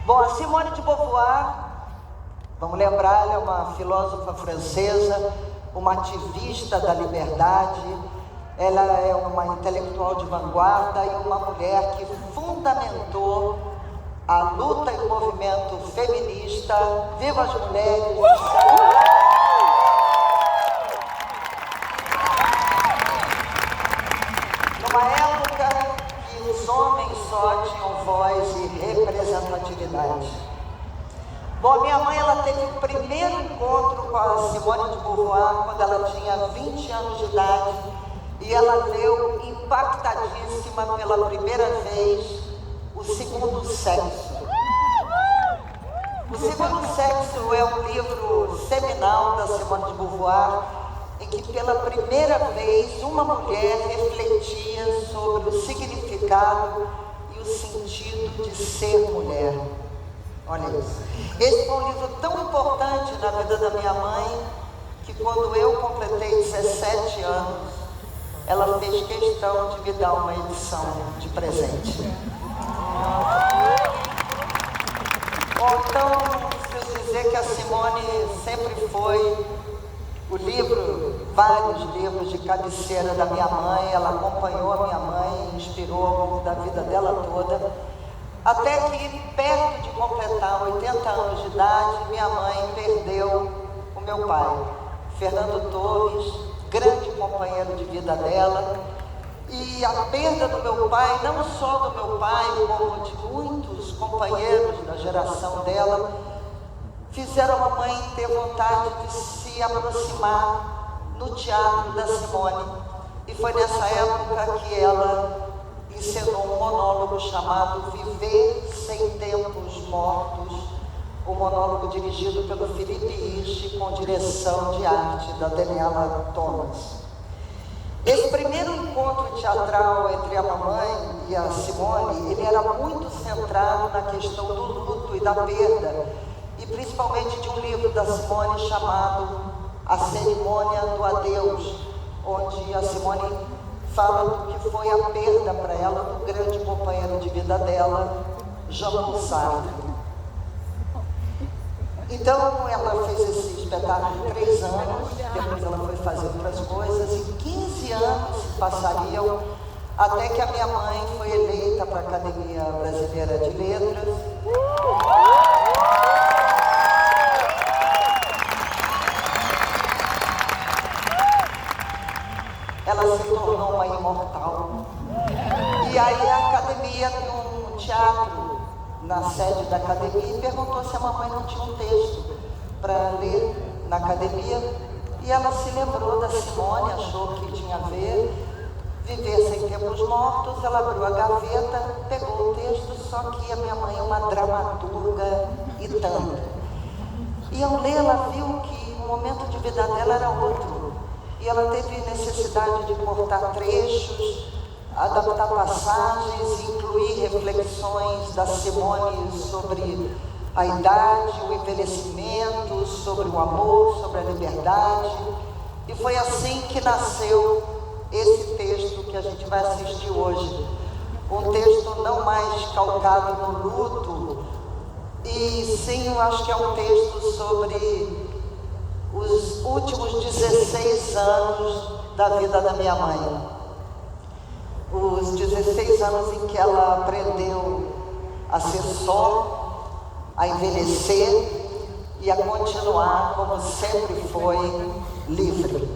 Bom, a Simone de Beauvoir, vamos lembrar, ela é uma filósofa francesa, uma ativista da liberdade, ela é uma intelectual de vanguarda e uma mulher que fundamentou a luta e o movimento feminista. Viva as mulheres! Numa época que os homens só tinham voz e representatividade. Bom, minha mãe, ela teve o primeiro encontro com a Simone de Beauvoir quando ela tinha 20 anos de idade e ela leu, impactadíssima pela primeira vez, O Segundo Sexo. O Segundo Sexo é um livro seminal da Simone de Beauvoir, em que pela primeira vez uma mulher refletia sobre o significado e o sentido de ser mulher. Olha isso. Esse foi um livro tão importante na vida da minha mãe, que quando eu completei 17 anos, ela fez questão de me dar uma edição de presente. Bom, então, preciso dizer que a Simone sempre foi o livro, vários livros de cabeceira da minha mãe. Ela acompanhou a minha mãe, inspirou ao longo da vida dela toda, até que, perto de completar 80 anos de idade, minha mãe perdeu o meu pai, Fernando Torres, grande companheiro de vida dela. E a perda do meu pai, não só do meu pai, como de muitos companheiros da geração dela, fizeram a mãe ter vontade de se aproximar no teatro da Simone. E foi nessa época que ela encenou um monólogo chamado Viver Sem Tempos Mortos, um monólogo dirigido pelo Felipe Ricci, com direção de arte da Daniela Thomas. Esse primeiro encontro teatral entre a mamãe e a Simone, ele era muito centrado na questão do luto e da perda, e principalmente de um livro da Simone chamado A Cerimônia do Adeus, onde a Simone fala do que foi a perda para ela do grande companheiro de vida dela, Jean-Paul Sartre. Então ela fez esse espetáculo 3 anos, depois ela foi fazer outras coisas, e 15 anos se passariam até que a minha mãe foi eleita para a Academia Brasileira de Letras. Ela se tornou uma imortal. E aí a academia tem um teatro na sede da academia e perguntou se a mamãe não tinha um texto para ler na academia. E ela se lembrou da Simone, achou que tinha a ver, Viver Sem Tempos Mortos. Ela abriu a gaveta, pegou o texto, só que a minha mãe é uma dramaturga e tanto. E ao ler, ela viu que o momento de vida dela era outro. E ela teve necessidade de cortar trechos, adaptar passagens, incluir reflexões da Simone sobre a idade, o envelhecimento, sobre o amor, sobre a liberdade. E foi assim que nasceu esse texto que a gente vai assistir hoje. Um texto não mais calcado no luto, e sim, eu acho que é um texto sobre os últimos 16 anos da vida da minha mãe. Os 16 anos em que ela aprendeu a ser só, a envelhecer e a continuar como sempre foi, livre.